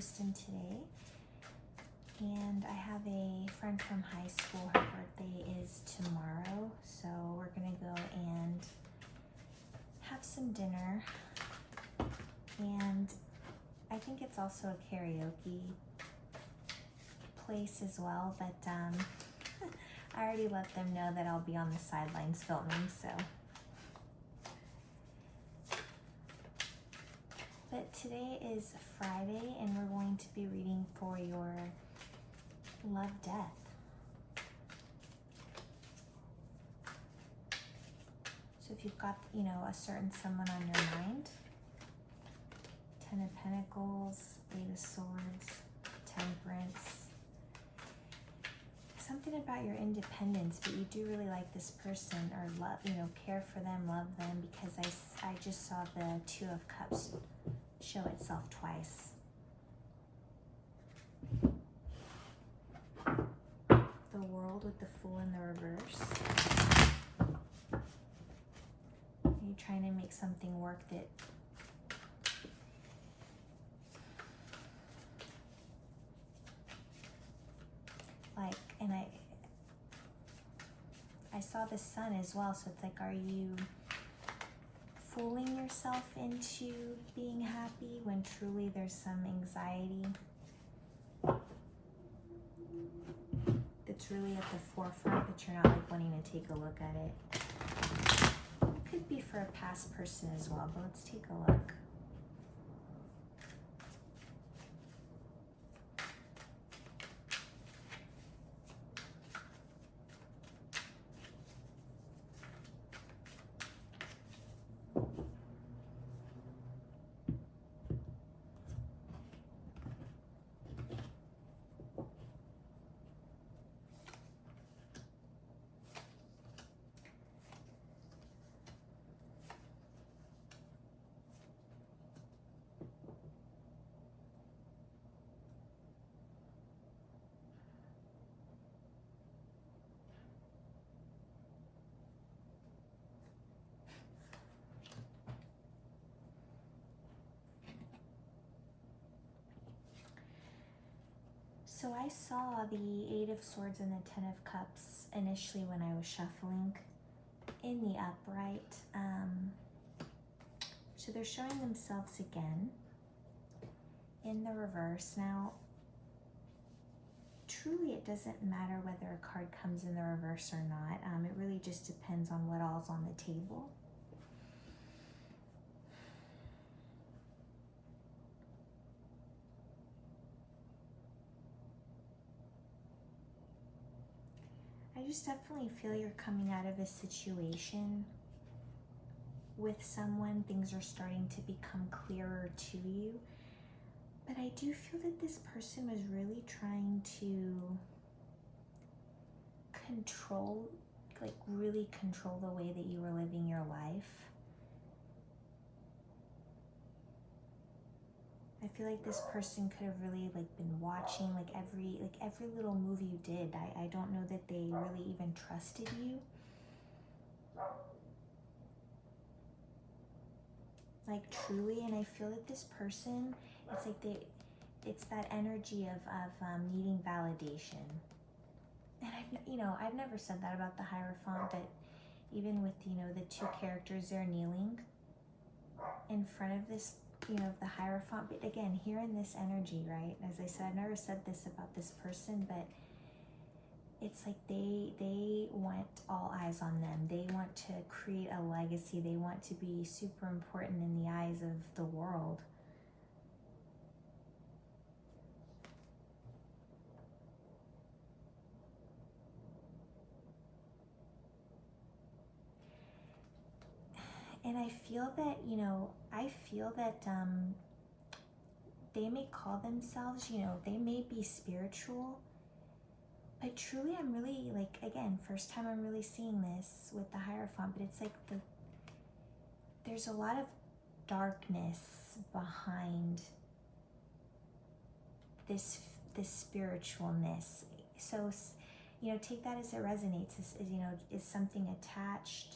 Houston today, and I have a friend from high school. Her birthday is tomorrow, so we're gonna go and have some dinner, and I think it's also a karaoke place as well, but I already let them know that I'll be on the sidelines filming, so. But today is Friday, and we're going to be reading for your love death. So if you've got, a certain someone on your mind, 10 of Pentacles, 8 of Swords, Temperance, something about your independence, but you do really like this person, or love, care for them, love them, because I just saw the 2 of Cups show itself twice. The World with the Fool in the reverse. You're trying to make something work that and I saw the Sun as well, so it's like, are you fooling yourself into being happy when truly there's some anxiety that's really at the forefront, but you're not like wanting to take a look at it? It could be for a past person as well, but let's take a look. So I saw the 8 of Swords and the 10 of Cups initially when I was shuffling in the upright. So they're showing themselves again in the reverse. Now, truly it doesn't matter whether a card comes in the reverse or not. It really just depends on what all's on the table. I just definitely feel you're coming out of a situation with someone. Things are starting to become clearer to you. But I do feel that this person was really trying to really control the way that you were living your life. I feel like this person could have really been watching every little move you did. I don't know that they really even trusted you. Truly, and I feel that this person, it's that energy of needing validation. And I've never said that about the Hierophant, but even with, the 2 characters there kneeling in front of this, the Hierophant, but again, here in this energy, right? As I said, I've never said this about this person, but it's like they want all eyes on them. They want to create a legacy. They want to be super important in the eyes of the world. And I feel that, they may call themselves, they may be spiritual, but truly I'm really, again, first time I'm really seeing this with the Hierophant, but it's there's a lot of darkness behind this spiritualness. So, take that as it resonates, is something attached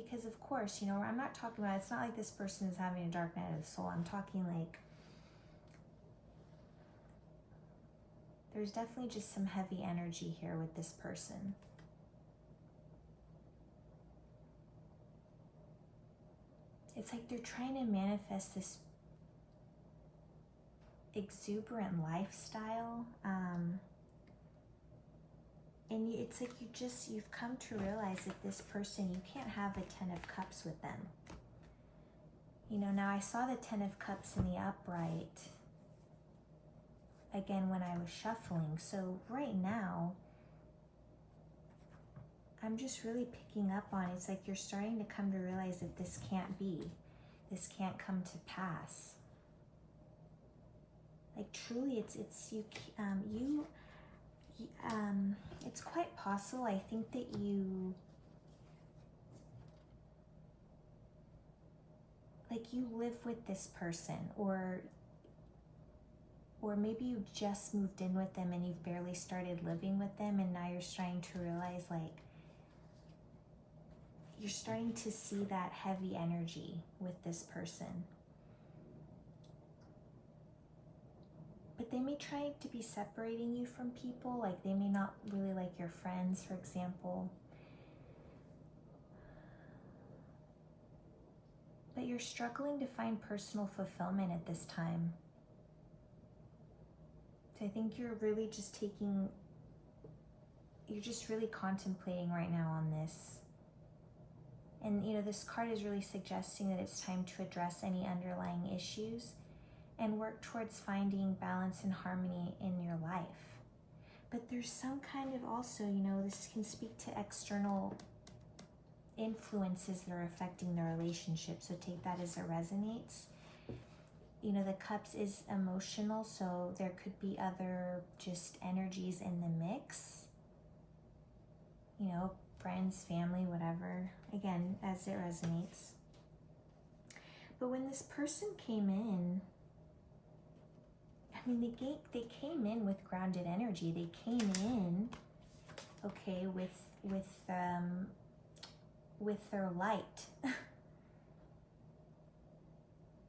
because of course, you know, I'm not talking about, it's not like this person is having a dark night of the soul. I'm talking like, there's definitely just some heavy energy here with this person. It's like they're trying to manifest this exuberant lifestyle. And it's like you've come to realize that this person, you can't have a 10 of Cups with them. You know, now I saw the 10 of Cups in the upright again when I was shuffling. So right now, I'm just really picking up on, it's like you're starting to come to realize that this can't be. This can't come to pass. Like truly, it's quite possible. I think that you live with this person, or maybe you just moved in with them and you've barely started living with them, and now you're starting to realize, like, you're starting to see that heavy energy with this person. But they may try to be separating you from people, like they may not really like your friends, for example. But you're struggling to find personal fulfillment at this time. So I think you're really just you're just really contemplating right now on this. And you know, this card is really suggesting that it's time to address any underlying issues and work towards finding balance and harmony in your life. But there's some kind of also, you know, this can speak to external influences that are affecting the relationship. So take that as it resonates. You know, the Cups is emotional, so there could be other just energies in the mix. You know, friends, family, whatever. Again, as it resonates. But when this person came in, I mean, they came in with grounded energy. They came in, okay, with their light.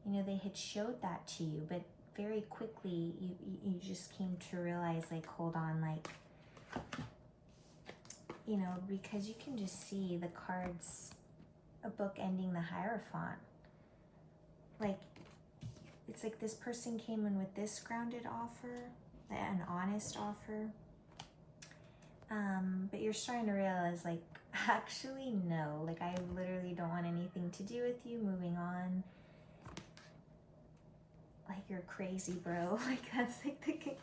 You know, they had showed that to you, but very quickly you just came to realize, like, hold on, like, you know, because you can just see the cards, a book ending the Hierophant. Like, it's like this person came in with this grounded offer, an honest offer. But you're starting to realize, like, actually, no. Like, I literally don't want anything to do with you. Moving on. Like, you're crazy, bro. Like, that's like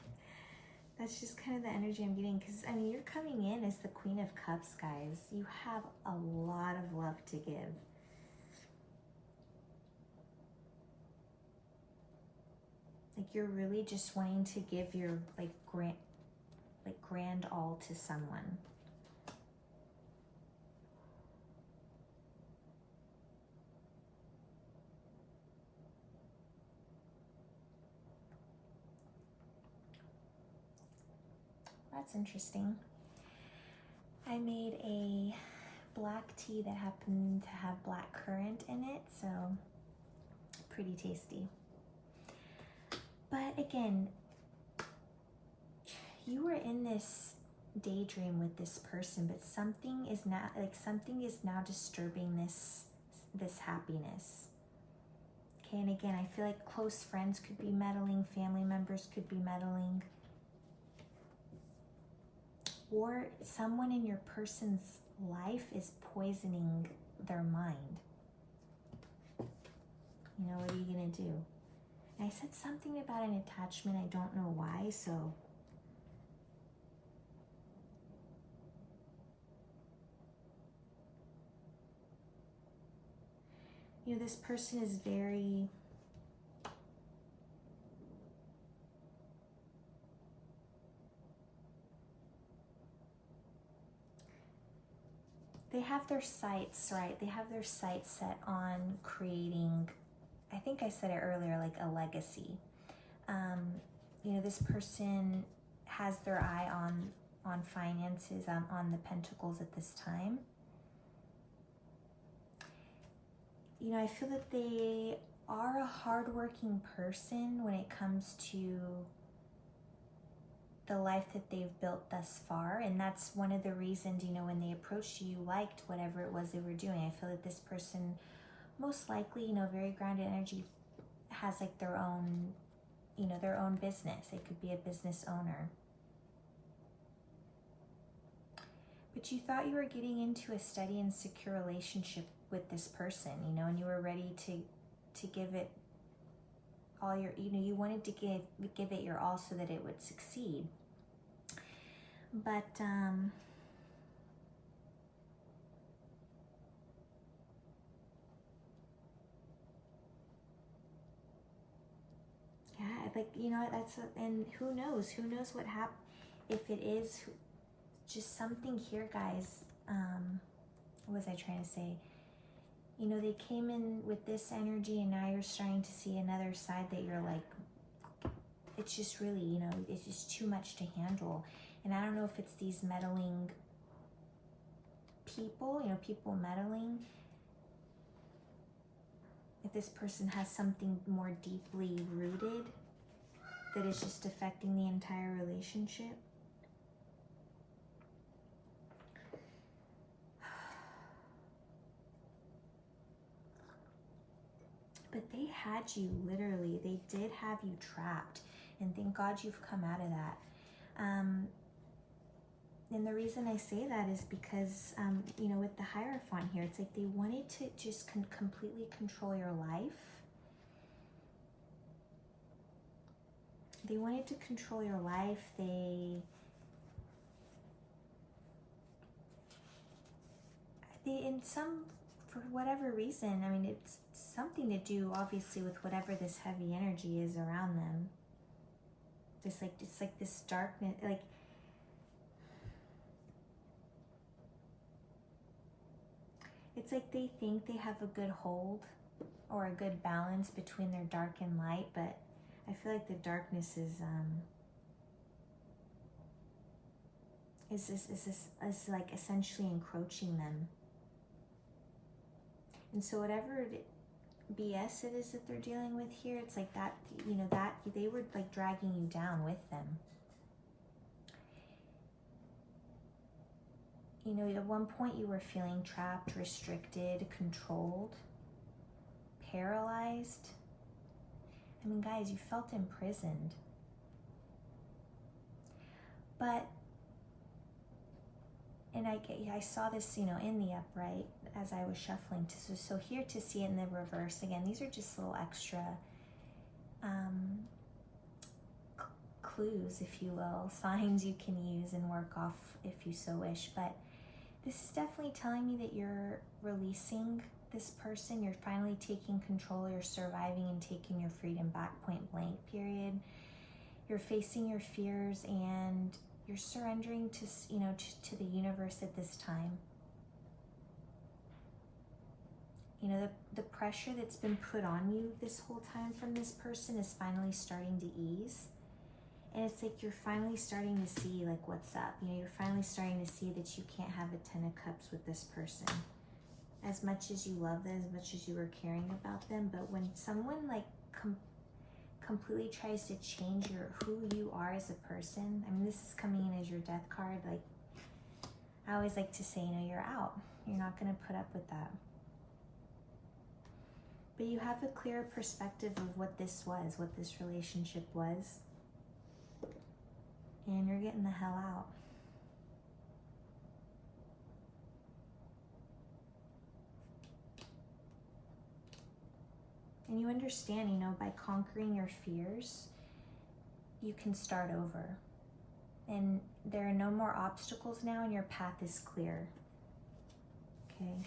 that's just kind of the energy I'm getting. Because, I mean, you're coming in as the Queen of Cups, guys. You have a lot of love to give. Like, you're really just wanting to give your, like, grand all to someone. That's interesting. I made a black tea that happened to have black currant in it, so pretty tasty. But again, you were in this daydream with this person, but something is now disturbing this happiness. Okay, and again, I feel like close friends could be meddling, family members could be meddling, or someone in your person's life is poisoning their mind. You know, what are you gonna do? And I said something about an attachment, I don't know why, so you know, this person is very they have their sights, right? They have their sights set on creating, I think I said it earlier, like a legacy. You know, this person has their eye on finances, on the Pentacles at this time. you know, I feel that they are a hardworking person when it comes to the life that they've built thus far. And that's one of the reasons, you know, when they approached you, you liked whatever it was they were doing. I feel that this person, most likely, you know, very grounded energy, has like their own, you know, their own business. They could be a business owner. But you thought you were getting into a steady and secure relationship with this person, you know, and you were ready to give it all your, you know, you wanted to give it your all so that it would succeed. But yeah, like, you know, and who knows what happened, if it is just something here, guys. What was I trying to say? You know, they came in with this energy, and now you're starting to see another side that you're like, it's just really, you know, it's just too much to handle. And I don't know if it's these meddling people, you know, people meddling. If this person has something more deeply rooted that is just affecting the entire relationship. But they had you, literally. They did have you trapped. And thank God you've come out of that. And the reason I say that is because, you know, with the Hierophant here, it's like they wanted to just completely control your life. They wanted to control your life. They in some, for whatever reason, I mean, it's something to do, obviously, with whatever this heavy energy is around them. It's like this darkness, like, it's like they think they have a good hold or a good balance between their dark and light, but I feel like the darkness is like essentially encroaching them. And so whatever BS it is that they're dealing with here, it's like that, you know, that they were like dragging you down with them. You know, at one point you were feeling trapped, restricted, controlled, paralyzed. I mean, guys, you felt imprisoned. But, and I saw this, you know, in the upright as I was shuffling. So here to see it in the reverse, again, these are just little extra clues, if you will, signs you can use and work off if you so wish. But this is definitely telling me that you're releasing this person. You're finally taking control. You're surviving and taking your freedom back, point blank, period. You're facing your fears and you're surrendering to, you know, to the universe at this time. You know, the pressure that's been put on you this whole time from this person is finally starting to ease. And it's like you're finally starting to see, like, what's up. You know, you're finally starting to see that you can't have a 10 of Cups with this person. As much as you love them, as much as you were caring about them, but when someone, like, completely tries to change who you are as a person, I mean, this is coming in as your Death card. Like, I always like to say, you know, you're out. You're not going to put up with that. But you have a clearer perspective of what this was, what this relationship was. And you're getting the hell out. And you understand, you know, by conquering your fears, you can start over. And there are no more obstacles now, and your path is clear. Okay?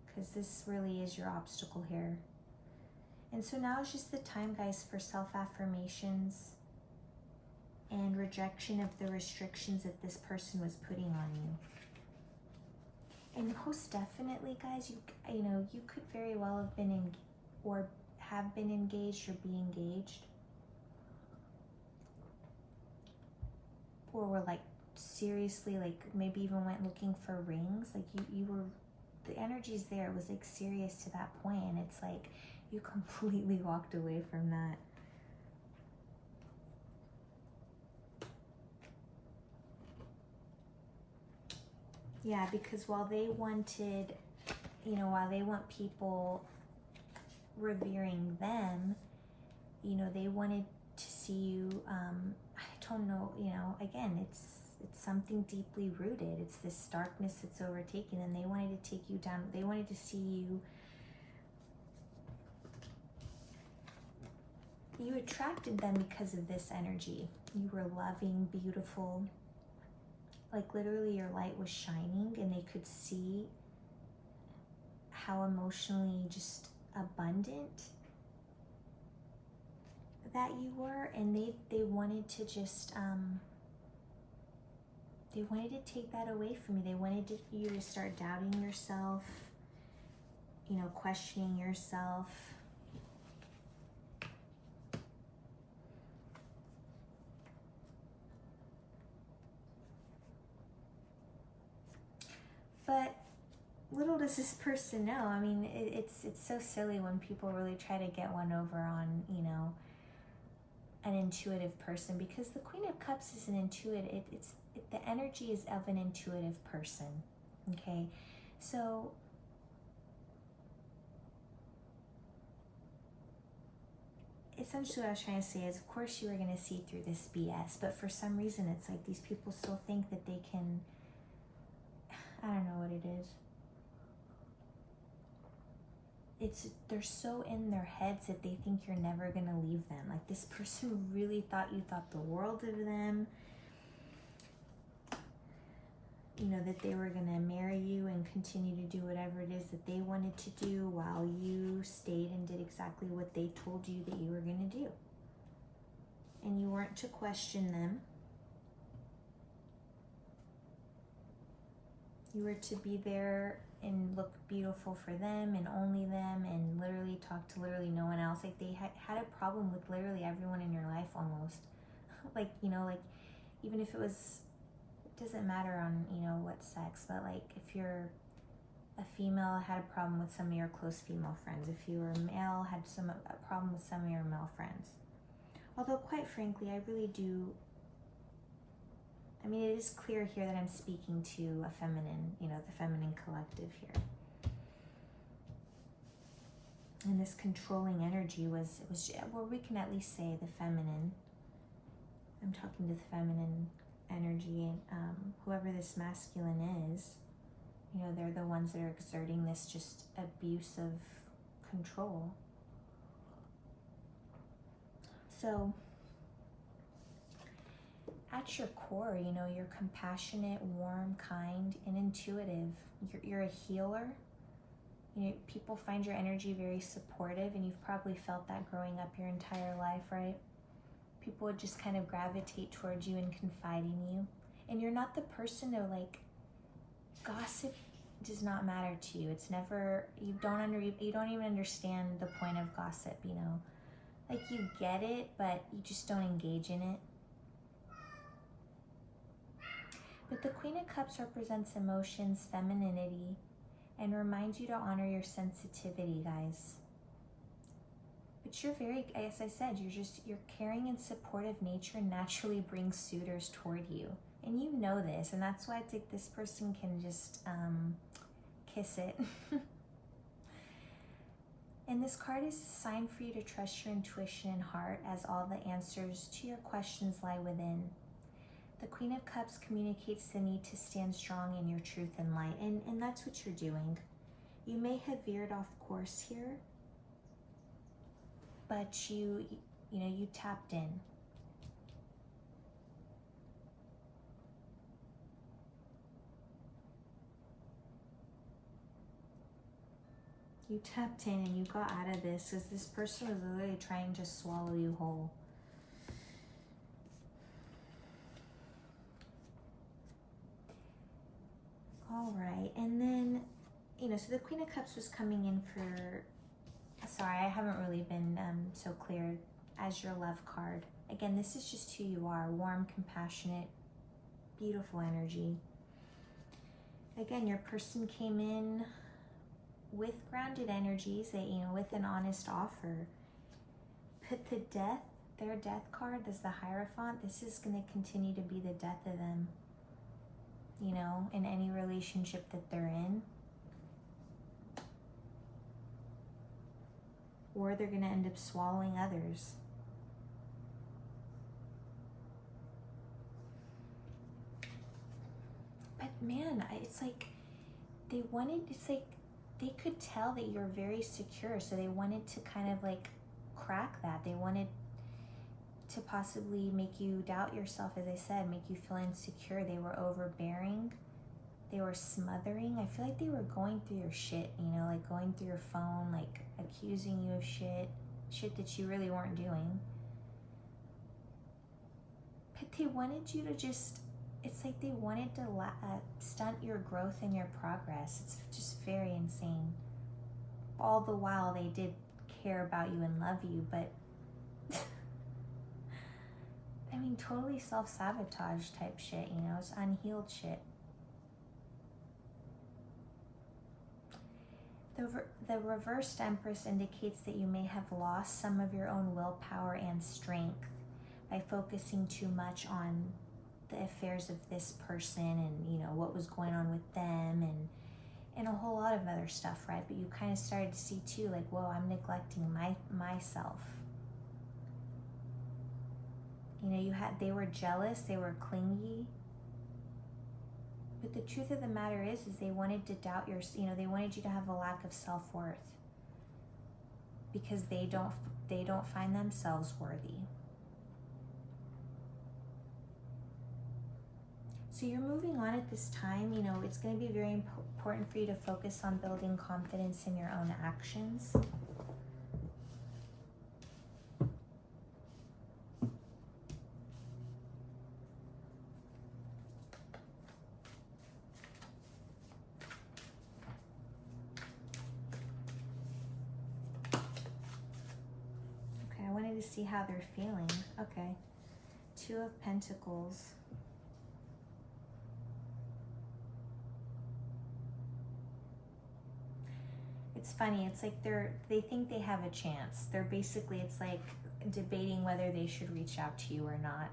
Because this really is your obstacle here. And so now is just the time, guys, for self-affirmations and rejection of the restrictions that this person was putting on you. And most definitely, guys, you know, you could very well have been or have been engaged or be engaged. Or were like seriously, like maybe even went looking for rings. Like you were, the energy's there. It was like serious to that point, and it's like you completely walked away from that. Yeah, because while they wanted, while they want people revering them, they wanted to see you, I don't know, again, it's something deeply rooted. It's this darkness that's overtaken, and they wanted to take you down. They wanted to see you. You attracted them because of this energy. You were loving, beautiful. Like literally your light was shining, and they could see how emotionally just abundant that you were, and they wanted to just they wanted to take that away from you. They wanted you to start doubting yourself, questioning yourself. But little does this person know. I mean, it's so silly when people really try to get one over on, an intuitive person, because the Queen of Cups is an intuitive. The energy is of an intuitive person. Okay, so essentially what I was trying to say is, of course you were going to see through this BS, but for some reason it's like these people still think that they can, I don't know what it is. They're so in their heads that they think you're never going to leave them. Like, this person really thought you thought the world of them. That they were going to marry you and continue to do whatever it is that they wanted to do while you stayed and did exactly what they told you that you were going to do. And you weren't to question them. You were to be there and look beautiful for them and only them, and literally talk to literally no one else. Like, they had a problem with literally everyone in your life almost. like, even if it was, it doesn't matter on, what sex, but like if you're a female, had a problem with some of your close female friends. If you were a male, had a problem with some of your male friends. Although, quite frankly, I really do, I mean, it is clear here that I'm speaking to a feminine, the feminine collective here. And this controlling energy was, well, we can at least say the feminine. I'm talking to the feminine energy, and whoever this masculine is, they're the ones that are exerting this just abuse of control. So, at your core, you're compassionate, warm, kind, and intuitive. You're a healer. People find your energy very supportive, and you've probably felt that growing up your entire life, right? People would just kind of gravitate towards you and confide in you. And you're not the person to, like, gossip does not matter to you. It's never, you don't even understand the point of gossip, Like, you get it, but you just don't engage in it. But the Queen of Cups represents emotions, femininity, and reminds you to honor your sensitivity, guys. But you're very, as I said, you're caring and supportive nature naturally brings suitors toward you. And you know this, and that's why it's like this person can just kiss it. And this card is a sign for you to trust your intuition and heart, as all the answers to your questions lie within. The Queen of Cups communicates the need to stand strong in your truth and light, and that's what you're doing. You may have veered off course here, but you tapped in. You tapped in and you got out of this, because this person was literally trying to swallow you whole. All right, and then, so the Queen of Cups was coming in for, sorry, I haven't really been so clear, as your love card. Again, this is just who you are, warm, compassionate, beautiful energy. Again, your person came in with grounded energies, that, you know, with an honest offer, put the death, their death card, as the Hierophant. This is going to continue to be the death of them, you know, in any relationship that they're in. Or they're going to end up swallowing others. But man, it's like they wanted, it's like they could tell that you're very secure, so they wanted to kind of like crack that. They wanted to possibly make you doubt yourself, as I said, make you feel insecure. They were overbearing. They were smothering. I feel like they were going through your shit, you know, like going through your phone, like accusing you of shit that you really weren't doing. But they wanted you to just, it's like they wanted to stunt your growth and your progress. It's just very insane. All the while they did care about you and love you, but I mean, totally self-sabotage type shit, you know, it's unhealed shit. The reversed Empress indicates that you may have lost some of your own willpower and strength by focusing too much on the affairs of this person and, you know, what was going on with them and a whole lot of other stuff, right? But you kind of started to see too, like, whoa, I'm neglecting myself. You know, they were jealous, they were clingy. But the truth of the matter is they wanted to doubt they wanted you to have a lack of self-worth because they don't find themselves worthy. So you're moving on at this time. You know, it's going to be very important for you to focus on building confidence in your own actions. To see how they're feeling. Okay. 2 of Pentacles. It's funny. It's like they think they have a chance. They're basically, it's like debating whether they should reach out to you or not.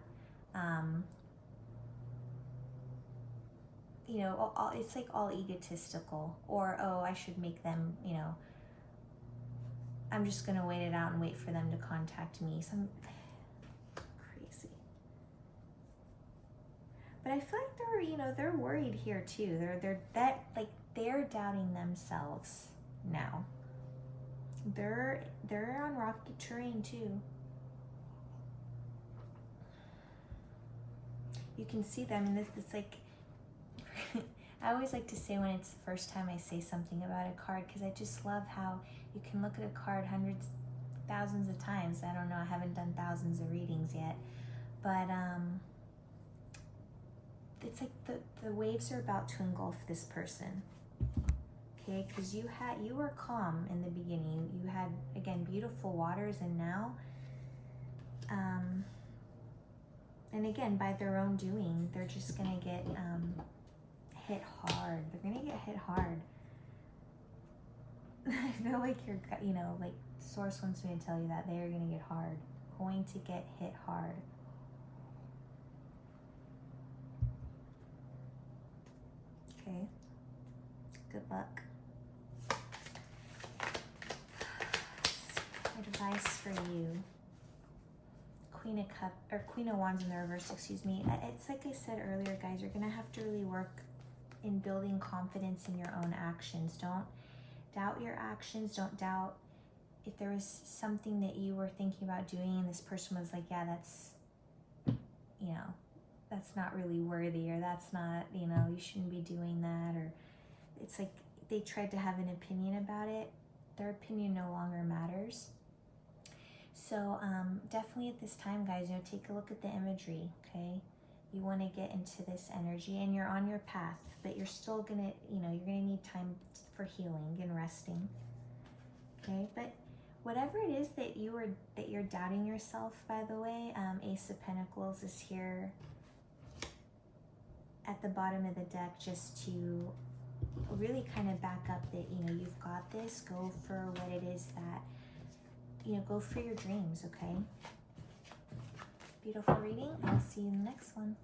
You know, it's like all egotistical, or, oh, I should make them, you know, I'm just going to wait it out and wait for them to contact me. Some crazy. But I feel like they're worried here too. They're doubting themselves now. They're on rocky terrain too. You can see them, and it's like I always like to say when it's the first time I say something about a card, because I just love how you can look at a card hundreds, thousands of times. I don't know, I haven't done thousands of readings yet. But it's like the waves are about to engulf this person. Okay, because you were calm in the beginning. You had, again, beautiful waters, and now, and again, by their own doing, they're just gonna get hit hard. They're gonna get hit hard. I feel like like Source wants me to tell you that they are gonna get hard. Going to get hit hard. Okay. Good luck. Advice for you. Queen of Wands in the reverse, excuse me. It's like I said earlier, guys, you're gonna have to really work in building confidence in your own actions. Don't doubt your actions. Don't doubt if there was something that you were thinking about doing and this person was like, yeah, that's, that's not really worthy, or that's not, you shouldn't be doing that, or it's like they tried to have an opinion about it. Their opinion no longer matters. So definitely at this time, guys, take a look at the imagery, okay? You want to get into this energy, and you're on your path, but you're still gonna, you're gonna need time for healing and resting, okay? But whatever it is that you're doubting yourself, by the way, Ace of Pentacles is here at the bottom of the deck just to really kind of back up that, you've got this. Go for what it is that, you know, go for your dreams, okay? Beautiful reading. I'll see you in the next one.